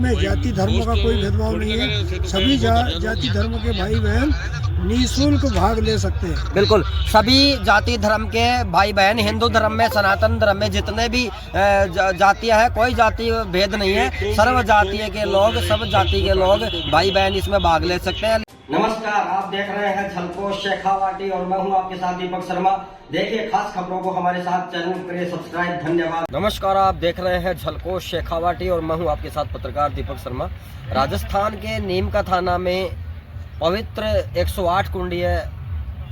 इसमें जाति धर्म का कोई भेदभाव नहीं है। सभी जाति धर्म के भाई बहन निःशुल्क भाग ले सकते हैं। बिल्कुल, सभी जाति धर्म के भाई बहन, हिंदू धर्म में, सनातन धर्म में जितने भी जातियां हैं, कोई जाति भेद नहीं है। सर्व जातीय के लोग, सब जाति के लोग भाई बहन इसमें भाग ले सकते हैं। नमस्कार, आप देख रहे हैं झलको शेखावाटी और मैं हूं आपके साथ दीपक शर्मा। देखिए खास खबरों को हमारे साथ चैनल करें सब्सक्राइब। धन्यवाद। नमस्कार, आप देख रहे हैं झलको शेखावाटी और मैं हूं आपके साथ पत्रकार दीपक शर्मा। राजस्थान के नीम का थाना में पवित्र 108 कुंडीय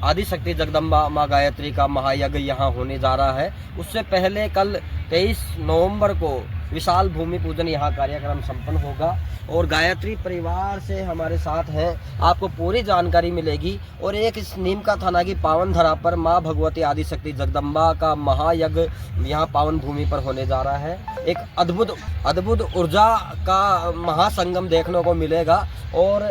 आदिशक्ति जगदम्बा माँ गायत्री का महायज्ञ यहाँ होने जा रहा है। उससे पहले कल 23 नवंबर को विशाल भूमि पूजन यहाँ कार्यक्रम संपन्न होगा और गायत्री परिवार से हमारे साथ हैं, आपको पूरी जानकारी मिलेगी। और एक इस नीम का थाना की पावन धरा पर माँ भगवती आदिशक्ति जगदम्बा का महायज्ञ यहाँ पावन भूमि पर होने जा रहा है। एक अद्भुत ऊर्जा का महासंगम देखने को मिलेगा और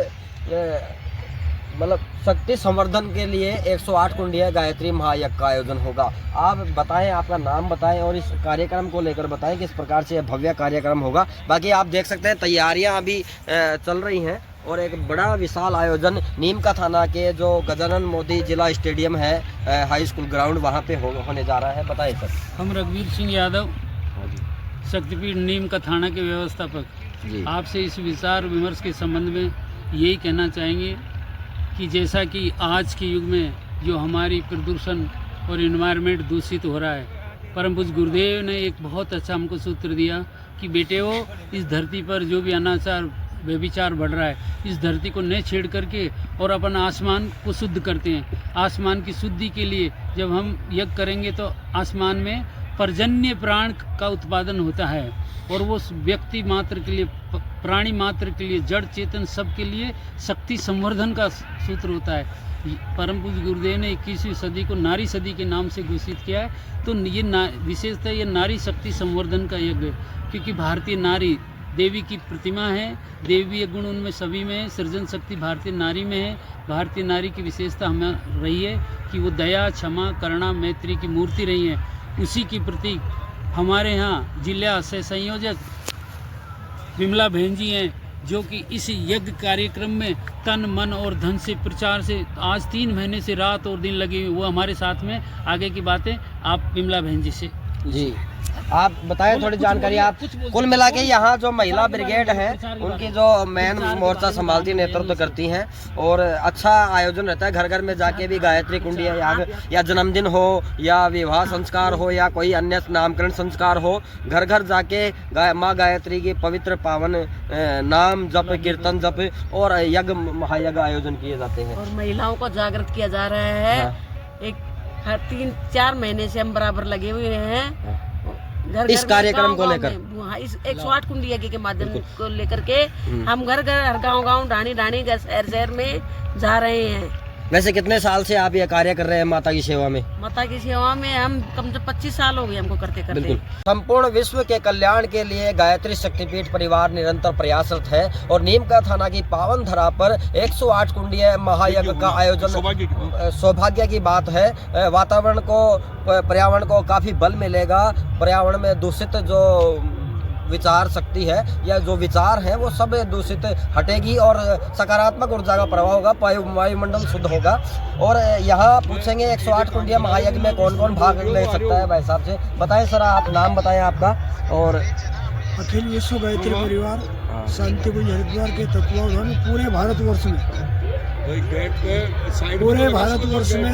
मतलब शक्ति संवर्धन के लिए 108 कुंडीय गायत्री महायज्ञ का आयोजन होगा। आप बताएं, आपका नाम बताएं और इस कार्यक्रम को लेकर बताएं किस प्रकार से यह भव्य कार्यक्रम होगा। बाकी आप देख सकते हैं तैयारियां अभी चल रही हैं और एक बड़ा विशाल आयोजन नीम का थाना के जो गजानन मोदी जिला स्टेडियम है, हाई स्कूल ग्राउंड, वहाँ पे होने जा रहा है। बताएं सर। हम रघुवीर सिंह यादव, शक्तिपीठ नीम का थाना के व्यवस्थापक, आपसे इस विचार विमर्श के संबंध में यही कहना चाहेंगे कि जैसा कि आज के युग में जो हमारी प्रदूषण और इन्वायरमेंट दूषित हो रहा है, परम पूज्य गुरुदेव ने एक बहुत अच्छा हमको सूत्र दिया कि बेटे वो इस धरती पर जो भी अनाचार व्यभिचार बढ़ रहा है, इस धरती को न छेड़ करके और अपन आसमान को शुद्ध करते हैं। आसमान की शुद्धि के लिए जब हम यज्ञ करेंगे तो आसमान में पर्जन्य प्राण का उत्पादन होता है और वो व्यक्ति मात्र के लिए, प्राणी मात्र के लिए, जड़ चेतन सब के लिए शक्ति संवर्धन का सूत्र होता है। परम पूज्य गुरुदेव ने 21वीं सदी को नारी सदी के नाम से घोषित किया है। तो ये विशेषतः ये नारी शक्ति संवर्धन का यज्ञ है, क्योंकि भारतीय नारी देवी की प्रतिमा है, देवीय गुण उनमें सभी में है, सृजन शक्ति भारतीय नारी में है। भारतीय नारी की विशेषता हमें रही है कि वो दया, क्षमा, करुणा, मैत्री की मूर्ति रही है। उसी की प्रतीक हमारे यहाँ जिला से संयोजक विमला बहन जी हैं, जो कि इस यज्ञ कार्यक्रम में तन मन और धन से प्रचार से आज 3 महीने से रात और दिन लगी हुई, वो हमारे साथ में। आगे की बातें आप विमला बहन जी से जी आप बताएं थोड़ी जानकारी। आप कुल मिला के यहाँ जो महिला ब्रिगेड है उनकी जो मेन मोर्चा संभालती, नेतृत्व करती हैं और अच्छा आयोजन रहता है। घर घर में जाके भी गायत्री कुंडी या जन्मदिन हो या विवाह संस्कार हो या कोई अन्य नामकरण संस्कार हो, घर घर जाके माँ गायत्री की पवित्र पावन नाम जप, कीर्तन जप और यज्ञ महायज्ञ आयोजन किए जाते हैं। और महिलाओं को जागृत किया जा रहा है। एक 3-4 महीने से हम बराबर लगे हुए हैं इस कार्यक्रम को लेकर। इस 108 कुंडी यज्ञ के माध्यम को लेकर के हम घर घर, हर गाँव ढाणी शहर में जा रहे हैं। वैसे कितने साल से आप ये कार्य कर रहे हैं माता की सेवा में? माता की सेवा में हम कम से 25 साल हो गए हमको करते करते। बिल्कुल, संपूर्ण विश्व के कल्याण के लिए गायत्री शक्तिपीठ परिवार निरंतर प्रयासरत है और नीम का थाना की पावन धरा पर 108 कुंडीय महायज्ञ का आयोजन सौभाग्य की बात है। वातावरण को, पर्यावरण को काफी बल मिलेगा। पर्यावरण में दूषित जो विचार शक्ति है या जो विचार है वो सब दूषित हटेगी और सकारात्मक ऊर्जा का प्रभाव होगा, वायुमंडल शुद्ध होगा। और यहाँ पूछेंगे 108 कुंडीय महायज्ञ में कौन कौन भाग ले सकता है भाई साहब से। बताएं सर, आप नाम बताएं आपका। और अखिल विश्व गायत्री परिवार शांतिकुंज हरिद्वार के तत्वावधान में पूरे भारतवर्ष में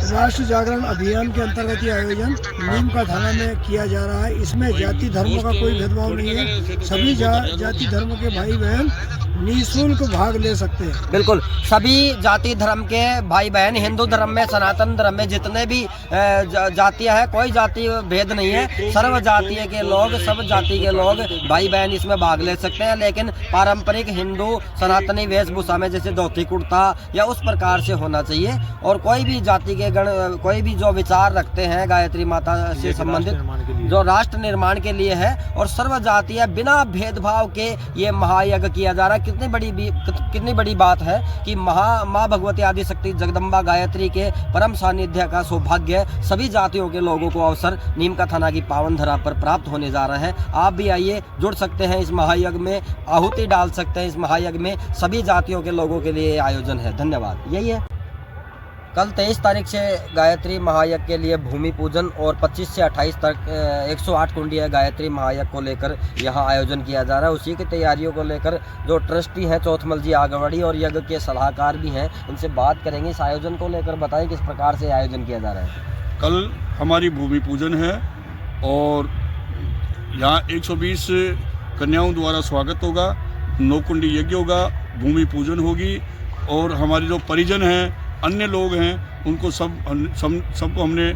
राष्ट्र जागरण अभियान के अंतर्गत ये आयोजन नीम का थाना में किया जा रहा है। इसमें जाति धर्म का कोई भेदभाव नहीं है। सभी जाति धर्म के भाई बहन निःशुल्क भाग ले सकते हैं। बिल्कुल, सभी जाति धर्म के भाई बहन, हिंदू धर्म में, सनातन धर्म में जितने भी जातियां हैं, कोई जाति भेद नहीं है। सर्व जातीय के लोग, सब जाति के लोग भाई बहन इसमें भाग ले सकते हैं। लेकिन पारंपरिक हिंदू सनातनी वेशभूषा में, जैसे धोती कुर्ता या उस प्रकार से होना चाहिए। और कोई भी जाति के गण, कोई भी जो विचार रखते हैं गायत्री माता से संबंधित, जो राष्ट्र निर्माण के लिए है और सर्व जातीय बिना भेदभाव के ये महायज्ञ किया जा रहा है। कितनी बड़ी बात है कि माँ भगवती आदि शक्ति जगदम्बा गायत्री के परम सानिध्य का सौभाग्य सभी जातियों के लोगों को अवसर नीम का थाना की पावन धरा पर प्राप्त होने जा रहा है। आप भी आइए, जुड़ सकते हैं इस महायज्ञ में, आहुति डाल सकते हैं इस महायज्ञ में। सभी जातियों के लोगों के लिए आयोजन है। धन्यवाद। यही है। कल 23 तारीख से गायत्री महायज्ञ के लिए भूमि पूजन और 25 से 28 तक 108 कुंडीय गायत्री महायज्ञ को लेकर यहाँ आयोजन किया जा रहा है। उसी की तैयारियों को लेकर जो ट्रस्टी हैं चौथमल जी आगवाड़ी और यज्ञ के सलाहकार भी हैं, उनसे बात करेंगे। इस आयोजन को लेकर बताएं किस प्रकार से आयोजन किया जा रहा है। कल हमारी भूमि पूजन है और यहाँ 120 कन्याओं द्वारा स्वागत होगा, 9 कुंडी यज्ञ होगा, भूमि पूजन होगी और हमारे जो परिजन हैं, अन्य लोग हैं, उनको सबको हमने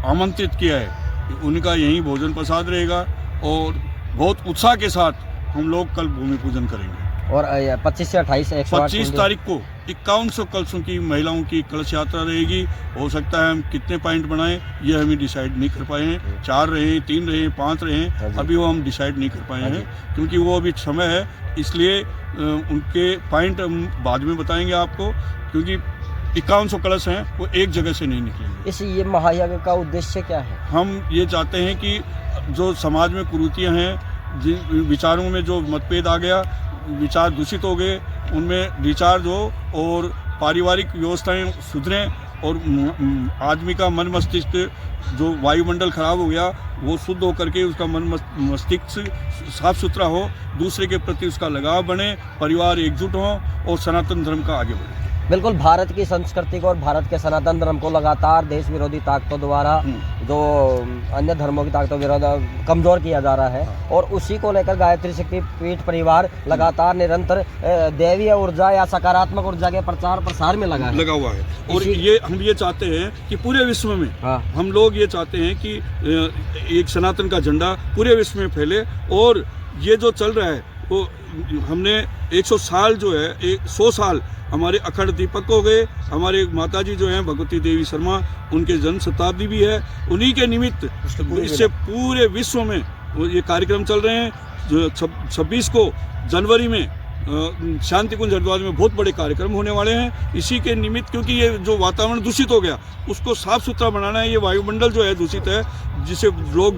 आमंत्रित किया है। उनका यहीं भोजन प्रसाद रहेगा और बहुत उत्साह के साथ हम लोग कल भूमि पूजन करेंगे। और 25 से 28 25 तारीख को 5100 कलशों की महिलाओं की कलश यात्रा रहेगी। हो सकता है हम कितने पॉइंट बनाएं ये हमें डिसाइड नहीं कर पाए हैं, 4 रहें, 3 रहें, 5 रहें, अभी वो हम डिसाइड नहीं कर पाए हैं क्योंकि वो अभी समय है। इसलिए उनके पॉइंट हम बाद में बताएंगे आपको, क्योंकि 5100 कलश हैं, वो एक जगह से नहीं निकलेंगे। इस ये महायज्ञ का उद्देश्य क्या है? हम ये चाहते हैं कि जो समाज में कुरीतियाँ हैं, जिन विचारों में जो मतभेद आ गया, विचार दूषित हो गए, उनमें रिचार्ज हो और पारिवारिक व्यवस्थाएं सुधरें और आदमी का मन मस्तिष्क जो वायुमंडल खराब हो गया वो शुद्ध होकर के उसका मन मस्तिष्क साफ सुथरा हो, दूसरे के प्रति उसका लगाव बने, परिवार एकजुट हो और सनातन धर्म का आगे बढ़े। बिल्कुल, भारत की संस्कृति को और भारत के सनातन धर्म को लगातार देश विरोधी ताकतों द्वारा जो अन्य धर्मों की ताकतों विरोध कमज़ोर किया जा रहा है और उसी को लेकर गायत्री शक्ति पीठ परिवार लगातार निरंतर दैवीय ऊर्जा या सकारात्मक ऊर्जा के प्रचार प्रसार में लगा हुआ है। और ये हम ये चाहते हैं कि पूरे विश्व में हम लोग ये चाहते हैं कि एक सनातन का झंडा पूरे विश्व में फैले। और ये जो चल रहा है वो हमने 100 साल जो है 100 साल हमारे अखंड दीपक हो गए। हमारे माताजी जो हैं भगवती देवी शर्मा, उनके जन्म शताब्दी भी है। उन्हीं के निमित्त इससे पूरे विश्व में ये कार्यक्रम चल रहे हैं। 26 को जनवरी में शांति कुंज हरिद्वार में बहुत बड़े कार्यक्रम होने वाले हैं इसी के निमित्त, क्योंकि ये जो वातावरण दूषित हो गया उसको साफ सुथरा बनाना है। ये वायुमंडल जो है दूषित है, जिससे लोग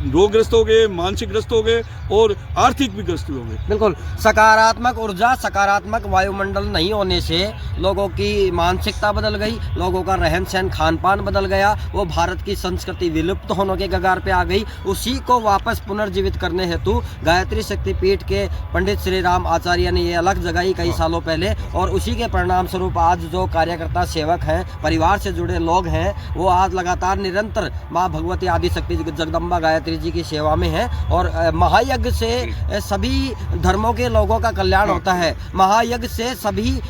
रोगग्रस्त हो गए, मानसिक ग्रस्त हो गए और आर्थिक भी ग्रस्त हो गए। बिल्कुल, सकारात्मक ऊर्जा, सकारात्मक वायुमंडल नहीं होने से लोगों की मानसिकता बदल गई, लोगों का रहन सहन खान पान बदल गया, वो भारत की संस्कृति विलुप्त होने के कगार पे आ गई। उसी को वापस पुनर्जीवित करने हेतु गायत्री शक्ति पीठ के पंडित श्री राम आचार्य ने ये अलग जगाई कई सालों पहले और उसी के परिणाम स्वरूप आज जो कार्यकर्ता सेवक हैं, परिवार से जुड़े लोग हैं, वो आज लगातार निरंतर माँ भगवती आदि शक्ति जगदम्बा गायत्री जी की सेवा में है। और महायज्ञ से सभी धर्मों के लोगों का कल्याण होता है। महायज्ञ से सभी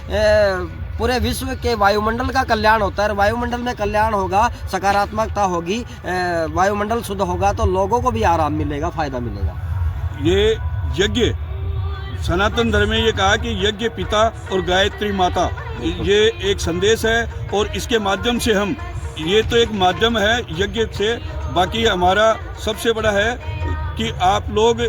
पूरे विश्व के वायुमंडल का कल्याण होता है। वायुमंडल में कल्याण होगा, सकारात्मकता होगी, वायुमंडल शुद्ध होगा तो लोगों को भी आराम मिलेगा, फायदा मिलेगा। ये यज्ञ सनातन धर्म में ये कहा कि यज्ञ पिता और गायत्री माता, ये एक संदेश है और इसके माध्यम से हम, ये तो एक माध्यम है यज्ञ से, बाकी हमारा सबसे बड़ा है कि आप लोग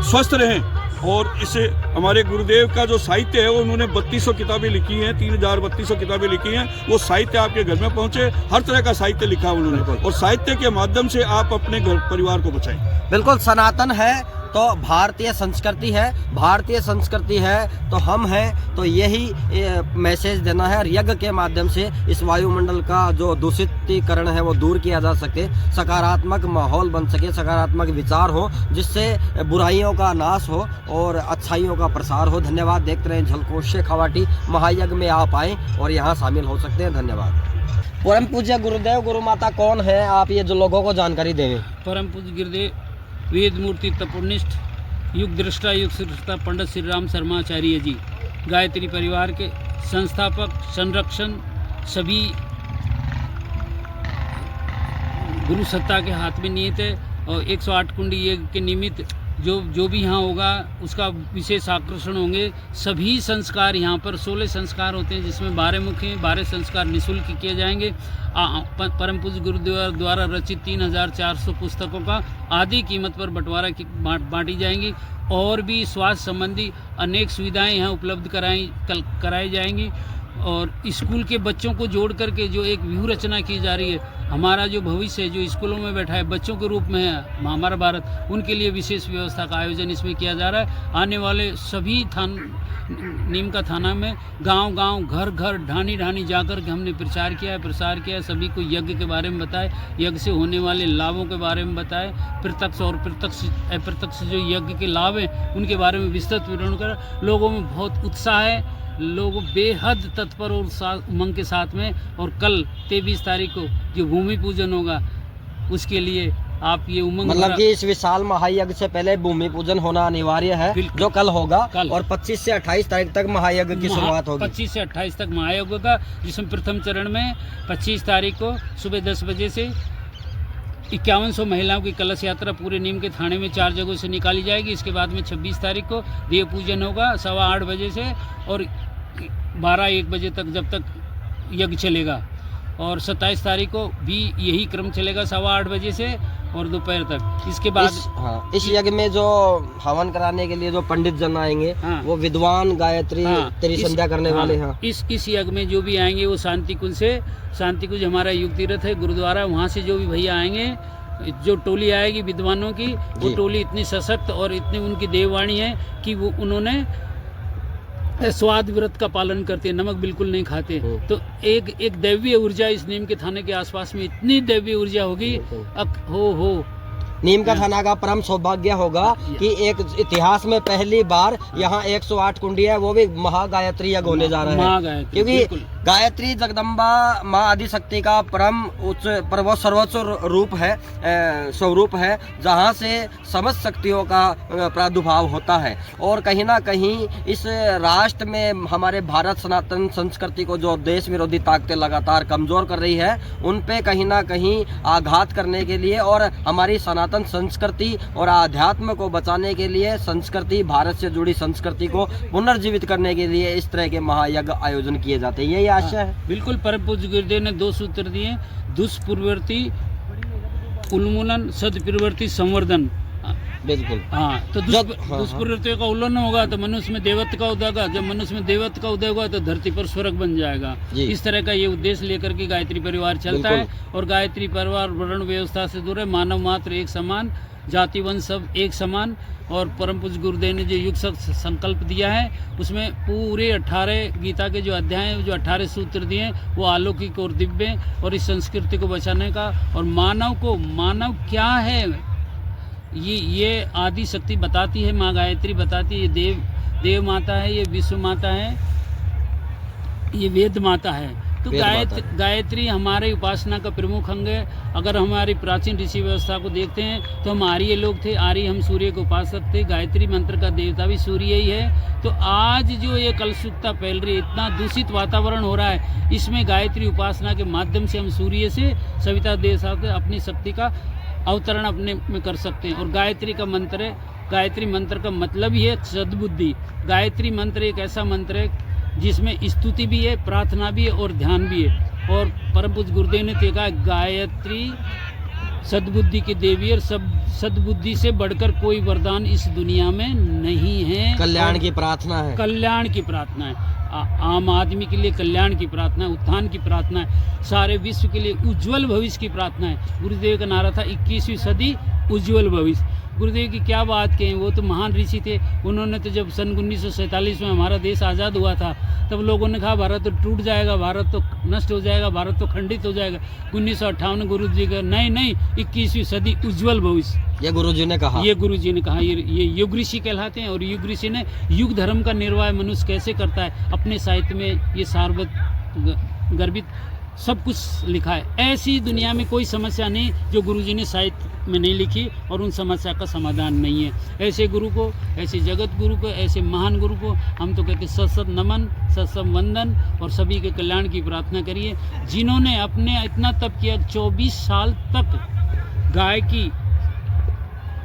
स्वस्थ रहें। और इसे हमारे गुरुदेव का जो साहित्य है वो उन्होंने 3200 किताबें लिखी हैं, 3200 किताबें लिखी हैं। वो साहित्य आपके घर में पहुंचे, हर तरह का साहित्य लिखा उन्होंने और साहित्य के माध्यम से आप अपने घर परिवार को बचाएं। बिल्कुल, सनातन है तो भारतीय संस्कृति है, भारतीय संस्कृति है तो हम हैं, तो यही मैसेज देना है। और यज्ञ के माध्यम से इस वायुमंडल का जो दूषितीकरण है वो दूर किया जा सके, सकारात्मक माहौल बन सके, सकारात्मक विचार हो, जिससे बुराइयों का नाश हो और अच्छाइयों का प्रसार हो। धन्यवाद। देखते रहें झलकोट शेखावाटी। महायज्ञ में आप आएँ और यहाँ शामिल हो सकते हैं। धन्यवाद। परम पूज्य गुरुदेव गुरु माता कौन है, आप ये जो लोगों को जानकारी देंगे। परम पूज्य गुरुदेव वेद मूर्ति तपोनिष्ठ युग दृष्टा युग सृष्टा पंडित श्री राम शर्माचार्य जी गायत्री परिवार के संस्थापक, संरक्षण, सभी गुरु सत्ता के हाथ में निहित है। और 108 कुंडी यज्ञ के निमित्त जो भी यहाँ होगा उसका विशेष आकर्षण होंगे। सभी संस्कार यहाँ पर 16 संस्कार होते हैं, जिसमें 12 मुख्य हैं। 12 संस्कार निःशुल्क किए जाएंगे। परम पूज्य गुरुदेव द्वारा रचित 3400 पुस्तकों का आधी कीमत पर बंटवारा बांटी जाएंगी। और भी स्वास्थ्य संबंधी अनेक सुविधाएं यहाँ उपलब्ध कराई जाएंगी। और स्कूल के बच्चों को जोड़ करके जो एक व्यूह रचना की जा रही है, हमारा जो भविष्य है, जो स्कूलों में बैठा है बच्चों के रूप में है हमारा भारत, उनके लिए विशेष व्यवस्था का आयोजन इसमें किया जा रहा है। आने वाले सभी नीम का थाना में गांव-गांव, घर-घर, ढानी-ढानी जाकर के हमने प्रचार किया है। सभी को यज्ञ के बारे में बताए, यज्ञ से होने वाले लाभों के बारे में बताए, प्रत्यक्ष और अप्रत्यक्ष जो यज्ञ के लाभ हैं उनके बारे में विस्तृत विवरण कर। लोगों में बहुत उत्साह है, लोग बेहद तत्पर और उमंग के साथ में। और कल 23 तारीख को जो भूमि पूजन होगा उसके लिए आप ये उमंग, मतलब कि इस विशाल महायज्ञ से पहले भूमि पूजन होना अनिवार्य है, जो कल होगा। और 25 से 28 तारीख तक महायज्ञ की शुरुआत होगी। 25 से 28 तक महायज्ञ होगा, जिसमें प्रथम चरण में 25 तारीख को सुबह 10 बजे से 5100 महिलाओं की कलश यात्रा पूरे नीम के थाने में 4 जगहों से निकाली जाएगी। इसके बाद में 26 तारीख को देव पूजन होगा 8:15 बजे से और 12-1 बजे तक, जब तक यज्ञ चलेगा। और 27 तारीख को भी यही क्रम चलेगा 8:15 बजे से और दोपहर तक। इसके बाद इस यज्ञ में जो हवन कराने के लिए जो पंडित जन आएंगे, वो विद्वान गायत्री तेरी संध्या करने वाले हैं। इस यज्ञ में जो भी आएंगे वो शांति कुंज हमारा युग तीर्थ है गुरुद्वारा, वहाँ से जो भी भैया आएंगे, जो टोली आएगी विद्वानों की, वो टोली इतनी सशक्त और इतनी उनकी देववाणी है कि वो उन्होंने स्वाद व्रत का पालन करते हैं, नमक बिल्कुल नहीं खाते। तो एक दैवीय ऊर्जा इस नीम के थाने के आसपास में, इतनी दैवीय ऊर्जा होगी। हो नीम का थाना का परम सौभाग्य होगा कि एक इतिहास में पहली बार यहाँ 108 कुंडी है, वो भी महागायत्री यज्ञ होने जा रहा है। क्योंकि गायत्री जगदम्बा माँ आदिशक्ति का परम उच्च सर्वोच्च रूप है, स्वरूप है, जहाँ से समस्त शक्तियों का प्रादुर्भाव होता है। और कहीं ना कहीं इस राष्ट्र में हमारे भारत सनातन संस्कृति को जो देश विरोधी ताकतें लगातार कमजोर कर रही है, उन पे कहीं ना कहीं आघात करने के लिए और हमारी सनातन संस्कृति और आध्यात्म को बचाने के लिए, संस्कृति भारत से जुड़ी संस्कृति को पुनर्जीवित करने के लिए इस तरह के महायज्ञ आयोजन किए जाते हैं। यही आशा है। बिल्कुल, परम पूज्य गुरुदेव ने 2 सूत्र दिए, दुष्प्रवृत्ति उन्मूलन, सदप्रवृत्ति संवर्धन। बिल्कुल, तो दुष्प्रवृत्तियों का उल्लंघन होगा तो मनुष्य में देवत्व का उदय होगा, जब मनुष्य में देवत्व का उदय होगा तो धरती पर स्वर्ग बन जाएगा। इस तरह का ये उद्देश्य लेकर के गायत्री परिवार चलता है। और गायत्री परिवार वर्ण व्यवस्था से दूर है, मानव मात्र एक समान, जाति वंश सब एक समान। और परम पूज्य गुरुदेव ने जो युग संकल्प दिया है, उसमें पूरे 18 गीता के जो अध्याय हैं, जो 18 सूत्र दिए हैं, वो अलौकिक और दिव्य और इस संस्कृति को बचाने का, और मानव क्या है ये आदि शक्ति बताती है, माँ गायत्री बताती है। ये देव माता है, ये विश्व माता है, ये वेद माता है। तो गायत्री हमारे उपासना का प्रमुख अंग है। अगर हमारी प्राचीन ऋषि व्यवस्था को देखते हैं तो हम आर्य लोग थे, आर्य हम सूर्य के उपासक थे, गायत्री मंत्र का देवता भी सूर्य ही है। तो आज जो ये कलुषितता फैल रही है, इतना दूषित वातावरण हो रहा है, इसमें गायत्री उपासना के माध्यम से हम सूर्य से सविता दे सकते, अपनी शक्ति का अवतरण अपने में कर सकते हैं। और गायत्री का मंत्र है, गायत्री मंत्र का मतलब ही है सद्बुद्धि। गायत्री मंत्र एक ऐसा मंत्र है जिसमें स्तुति भी है, प्रार्थना भी है और ध्यान भी है। और परम पूज्य गुरुदेव ने देखा, गायत्री सद्बुद्धि की देवी और सद्बुद्धि से बढ़कर कोई वरदान इस दुनिया में नहीं है। कल्याण की प्रार्थना है, कल्याण की प्रार्थना है, आम आदमी के लिए कल्याण की प्रार्थना है, उत्थान की प्रार्थना है, सारे विश्व के लिए उज्जवल भविष्य की प्रार्थना है। गुरुदेव का नारा था 21वीं सदी उज्जवल भविष्य। गुरुदेव की क्या बात कहें, वो तो महान ऋषि थे। उन्होंने तो जब सन 1947 में हमारा देश आज़ाद हुआ था, तब लोगों ने कहा भारत तो टूट जाएगा, भारत तो नष्ट हो जाएगा, भारत तो खंडित हो जाएगा। 1958 गुरु जी का नहीं 21वीं सदी उज्जवल भविष्य, ये गुरुजी ने कहा, ये युग ऋषि कहलाते हैं। और युग ऋषि ने युग धर्म का निर्वाह मनुष्य कैसे करता है, अपने साहित्य में ये सार्वत गर्भित सब कुछ लिखा है। ऐसी दुनिया में कोई समस्या नहीं जो गुरुजी ने साहित्य में नहीं लिखी और उन समस्या का समाधान नहीं है। ऐसे गुरु को, ऐसे जगत गुरु को, ऐसे महान गुरु को हम तो कहते सत नमन, सत वंदन और सभी के कल्याण की प्रार्थना करिए, जिन्होंने अपने इतना तप किया, 24 साल तक गाय की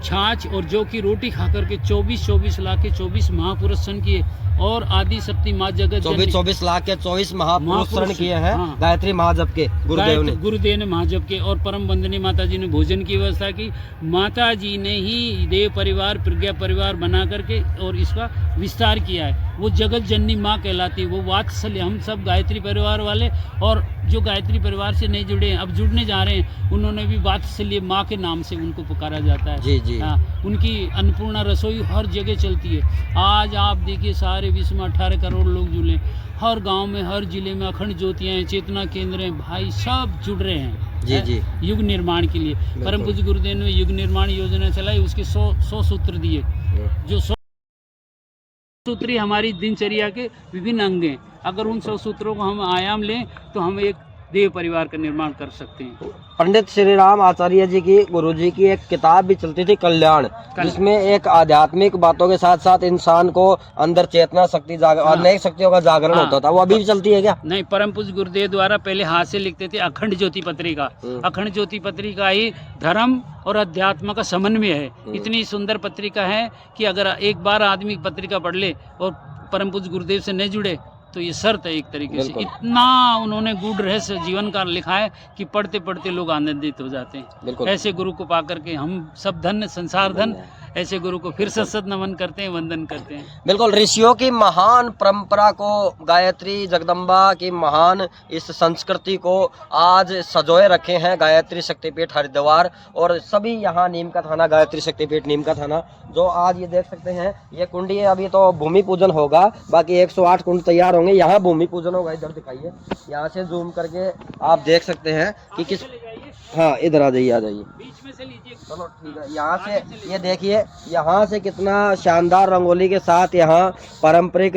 छाछ और जौ की रोटी खा करके 24 लाख के 24 महापुरुष सन किए और आदि शक्ति माँ जगत 24 लाख के 24 महापुरुष किए हैं। हाँ। गायत्री महाजप के गुरुदेव ने महाजप के और परम वंदनीय माता जी ने भोजन की व्यवस्था की। माता जी ने ही देव परिवार प्रज्ञा परिवार बना करके और इसका विस्तार किया है। वो जगत जननी माँ कहलाती है, वो वात्सल्य। हम सब गायत्री परिवार वाले और जो गायत्री परिवार से नहीं जुड़े हैं, अब जुड़ने जा रहे हैं, उन्होंने भी वात्सल्य माँ के नाम से उनको पुकारा जाता है। जी जी। हाँ, उनकी अन्नपूर्णा रसोई हर जगह चलती है। आज आप देखिए सारे विश्व में 18 करोड़ लोग जुड़े, हर गांव में हर जिले में अखंड ज्योतियाँ हैं, चेतना केंद्र हैं, भाई सब जुड़ रहे हैं जी जी युग निर्माण के लिए। परम पूज्य गुरुदेव ने युग निर्माण योजना चलाई, उसके 100 सूत्र दिए। जो 100 सूत्री हमारी दिनचर्या के विभिन्न अंग हैं। अगर उन 100 सूत्रों को हम आयाम लें तो हम एक देव परिवार का निर्माण कर सकते हैं। पंडित श्री राम आचार्य जी की, गुरु जी की एक किताब भी चलती थी कल्याण, जिसमें एक आध्यात्मिक बातों के साथ साथ इंसान को अंदर चेतना शक्ति और नई शक्तियों का जागरण होता था। वो अभी भी चलती है क्या? नहीं, परम पूज्य गुरुदेव द्वारा पहले हाथ से लिखते थे अखंड ज्योति पत्रिका। अखंड ज्योति पत्रिका ही धर्म और अध्यात्म का समन्वय है। इतनी सुंदर पत्रिका है कि अगर एक बार आदमी पत्रिका पढ़ ले और परम पूज्य गुरुदेव से नहीं जुड़े तो ये शर्त है एक तरीके से। इतना उन्होंने गूढ़ रहस्य जीवन का लिखा है कि पढ़ते पढ़ते लोग आनंदित हो जाते हैं। ऐसे गुरु को पाकर के हम सब धन्य, संसार धन। ऐसे गुरु को फिर सत नमन करते हैं, वंदन करते हैं। बिल्कुल, ऋषियों की महान परंपरा को, गायत्री जगदम्बा की महान इस संस्कृति को आज सजोए रखे हैं गायत्री शक्तिपीठ हरिद्वार और सभी यहाँ नीम का थाना, गायत्री शक्तिपीठ नीम का थाना। जो आज ये देख सकते हैं, ये कुंडी है, अभी तो भूमि पूजन होगा, बाकी 108 कुंड तैयार होंगे। यहाँ भूमि पूजन होगा, इधर दिखाइए, यहाँ से जूम करके आप देख सकते हैं कि किस, हाँ इधर आ जाइए, बीच में से लीजिए। चलो ठीक है। यहाँ से ये देखिए, यहाँ से कितना शानदार रंगोली के साथ यहाँ पारंपरिक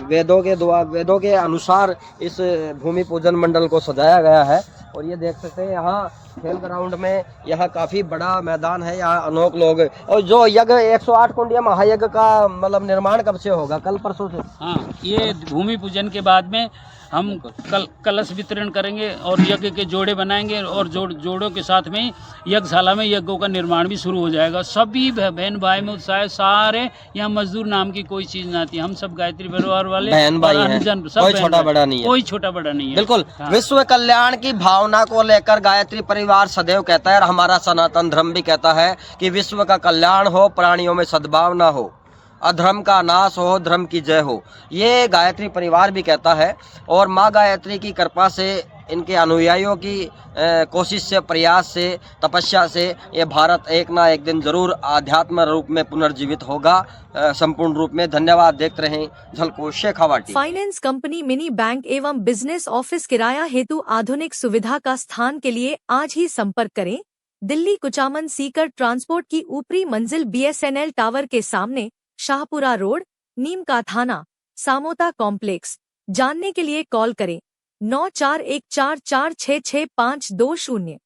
वेदों के अनुसार इस भूमि पूजन मंडल को सजाया गया है। और ये देख सकते हैं यहाँ खेल ग्राउंड में, यहाँ काफी बड़ा मैदान है, यहाँ अनोख लोग। और जो यज्ञ 108 कुंडिया महायज्ञ का मतलब निर्माण कब से होगा? कल परसों से? हाँ, ये भूमि पूजन के बाद में हम कलश वितरण करेंगे और यज्ञ के जोड़े बनाएंगे और जोड़ों के साथ में यज्ञशाला में यज्ञों का निर्माण भी शुरू हो जाएगा। सभी बहन भाई में उत्साह, सारे यहाँ मजदूर नाम की कोई चीज ना आती। हम सब गायत्री परिवार वाले बहन भाई हैं, कोई छोटा बड़ा नहीं है, कोई छोटा बड़ा नहीं है। बिल्कुल। विश्व कल्याण की भावना को लेकर गायत्री परिवार सदैव कहता है और हमारा सनातन धर्म भी कहता है कि विश्व का कल्याण हो, प्राणियों में सद्भावना हो, अधर्म का नाश हो, धर्म की जय हो। ये गायत्री परिवार भी कहता है। और माँ गायत्री की कृपा से, इनके अनुयायियों की कोशिश से, प्रयास से, तपस्या से ये भारत एक ना एक दिन जरूर आध्यात्म रूप में पुनर्जीवित होगा, संपूर्ण रूप में। धन्यवाद। देखते रहें Jhalko Shekhawati. Finance company, mini bank एवं बिजनेस ऑफिस किराया हेतु आधुनिक सुविधा का स्थान के लिए आज ही संपर्क करें। दिल्ली कुचामन सीकर ट्रांसपोर्ट की ऊपरी मंजिल BSNL टावर के सामने, शाहपुरा रोड, नीम का थाना, सामोता कॉम्प्लेक्स। जानने के लिए कॉल करें 9414466520।